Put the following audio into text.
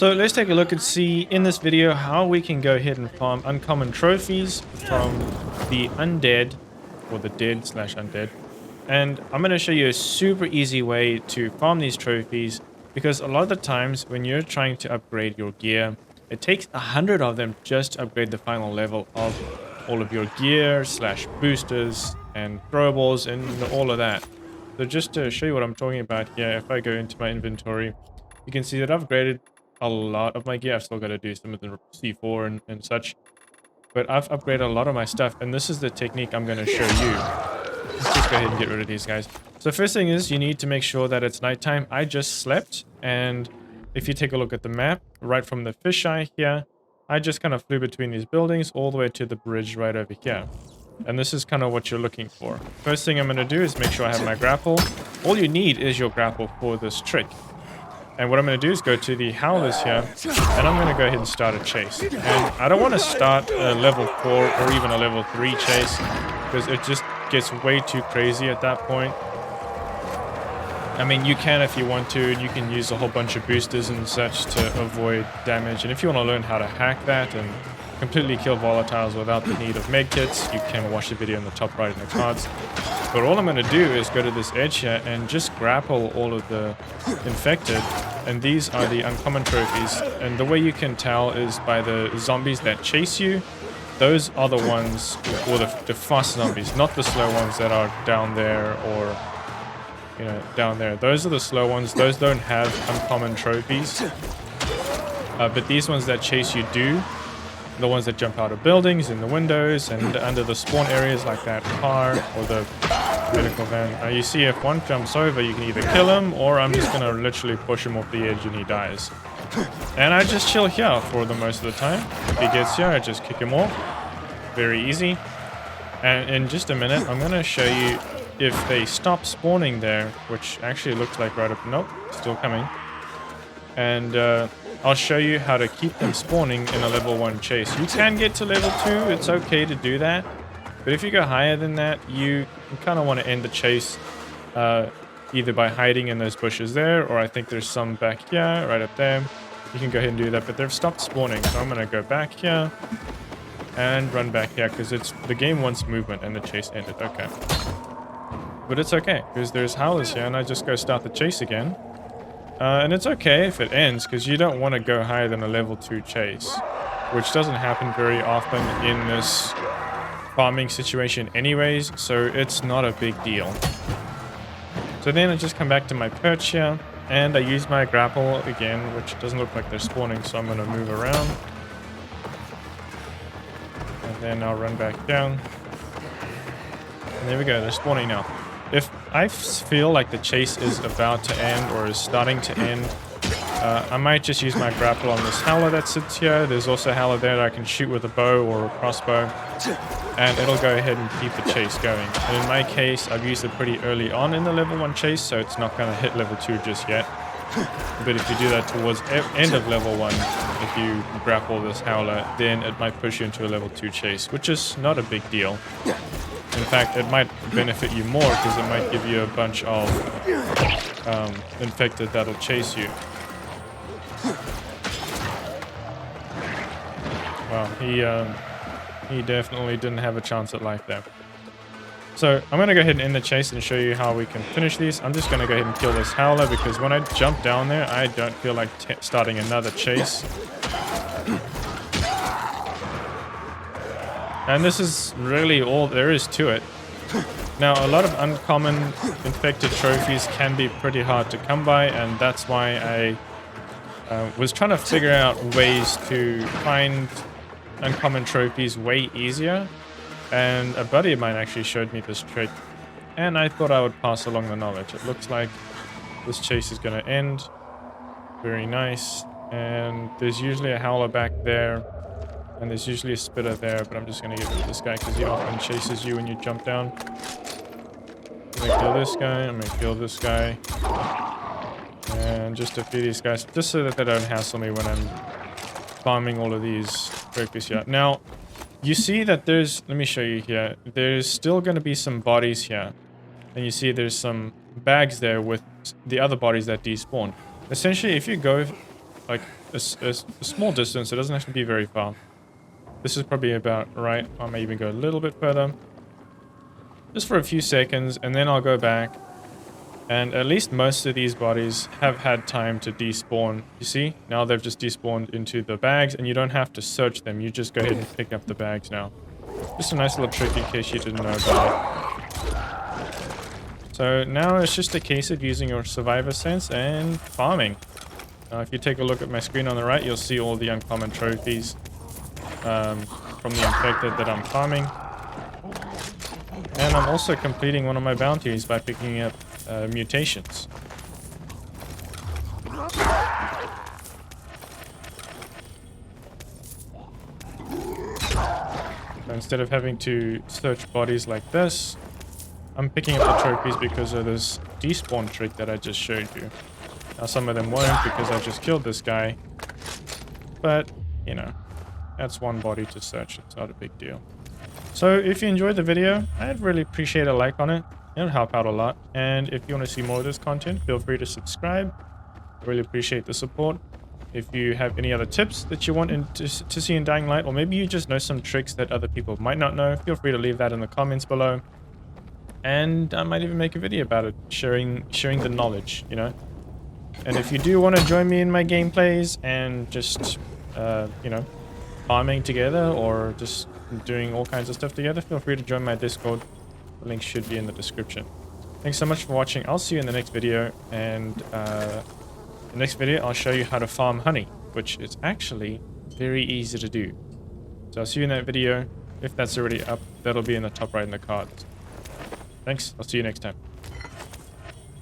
So let's take a look and see in this video how we can go ahead and farm uncommon trophies from the undead, or the dead slash undead. And I'm going to show you a super easy way to farm these trophies, because a lot of the times when you're trying to upgrade your gear, it takes 100 of them just to upgrade the final level of all of your gear slash boosters and throwables and all of that. So just to show you what I'm talking about here, if I go into my inventory, you can see that I've upgraded a lot of my gear. I've still got to do some of the C4 and such, but I've upgraded a lot of my stuff, and this is the technique I'm going to show you. Let's just go ahead and get rid of these guys. So first thing is you need to make sure that it's nighttime. I just slept, and if you take a look at the map, right from the fisheye here, I just kind of flew between these buildings all the way to the bridge right over here. And this is kind of what you're looking for. First thing I'm going to do is make sure I have my grapple. All you need is your grapple for this trick. And what I'm going to do is go to the howlers here, and I'm going to go ahead and start a chase. And I don't want to start a level 4 or even a level 3 chase, because it just gets way too crazy at that point. I mean, you can if you want to, and you can use a whole bunch of boosters and such to avoid damage. And if you want to learn how to hack that and completely kill volatiles without the need of medkits, you can watch the video in the top right in the cards. But all I'm going to do is go to this edge here and just grapple all of the infected. And these are the uncommon trophies. And the way you can tell is by the zombies that chase you. Those are the ones, or the fast zombies, not the slow ones that are down there or, you know, down there. Those are the slow ones. Those don't have uncommon trophies. But these ones that chase you do. The ones that jump out of buildings, in the windows, and under the spawn areas like that car or the medical van. You see if one jumps over, you can either kill him, or I'm just going to literally push him off the edge and he dies. And I just chill here for the most of the time. If he gets here, I just kick him off. Very easy. And in just a minute, I'm going to show you if they stop spawning there, which actually looks like right up. Nope, still coming. And I'll show you how to keep them spawning in a level 1 chase. You can get to level 2, it's okay to do that. But if you go higher than that, you kind of want to end the chase either by hiding in those bushes there, or I think there's some back here, right up there. You can go ahead and do that, but they've stopped spawning. So I'm going to go back here and run back here, because the game wants movement and the chase ended. Okay. But it's okay, because there's howlers here, and I just go start the chase again. And it's okay if it ends, because you don't want to go higher than a level 2 chase, which doesn't happen very often in this farming situation anyways, so it's not a big deal. So then I just come back to my perch here, and I use my grapple again, which doesn't look like they're spawning, so I'm going to move around. And then I'll run back down. And there we go, they're spawning now. If I feel like the chase is about to end or is starting to end, I might just use my grapple on this howler that sits here. There's also a howler there that I can shoot with a bow or a crossbow, and it'll go ahead and keep the chase going. And in my case, I've used it pretty early on in the level 1 chase, so it's not going to hit level 2 just yet. But if you do that towards end of level 1, if you grapple this howler, then it might push you into a level 2 chase, which is not a big deal. In fact, it might benefit you more, because it might give you a bunch of infected that'll chase you. Wow, he definitely didn't have a chance at life there. So I'm going to go ahead and end the chase and show you how we can finish these. I'm just going to go ahead and kill this howler, because when I jump down there, I don't feel like starting another chase. And this is really all there is to it. Now, a lot of uncommon infected trophies can be pretty hard to come by, and that's why I was trying to figure out ways to find uncommon trophies way easier. And a buddy of mine actually showed me this trick, and I thought I would pass along the knowledge. It looks like this chase is going to end. Very nice. And there's usually a howler back there. And there's usually a spitter there, but I'm just going to get rid of this guy, because he often chases you when you jump down. I'm going to kill this guy. I'm going to kill this guy. And just a few of these guys, just so that they don't hassle me when I'm farming all of these trophies here. Now, you see that there's... Let me show you here. There's still going to be some bodies here. And you see there's some bags there with the other bodies that despawn. Essentially, if you go like a small distance. It doesn't have to be very far. This is probably about right. I may even go a little bit further. Just for a few seconds, and then I'll go back. And at least most of these bodies have had time to despawn. You see? Now they've just despawned into the bags, and you don't have to search them. You just go ahead and pick up the bags now. Just a nice little trick in case you didn't know about it. So now it's just a case of using your survivor sense and farming. If you take a look at my screen on the right, you'll see all the uncommon trophies from the infected that I'm farming. And I'm also completing one of my bounties by picking up mutations. So instead of having to search bodies like this, I'm picking up the trophies because of this despawn trick that I just showed you. Now some of them won't because I just killed this guy, but you know, that's one body to search. It's not a big deal. So if you enjoyed the video, I'd really appreciate a like on it. It'll help out a lot. And if you want to see more of this content, feel free to subscribe. I really appreciate the support. If you have any other tips that you want to see in Dying Light, or maybe you just know some tricks that other people might not know, feel free to leave that in the comments below. And I might even make a video about it, sharing the knowledge, you know. And if you do want to join me in my gameplays and just, you know, farming together or just doing all kinds of stuff together, feel free to join my Discord. The link should be in the description. Thanks so much for watching. I'll see you in the next video, and the next video I'll show you how to farm honey, which is actually very easy to do. So I'll see you in that video. If that's already up, that'll be in the top right in the cards. Thanks. I'll see you next time.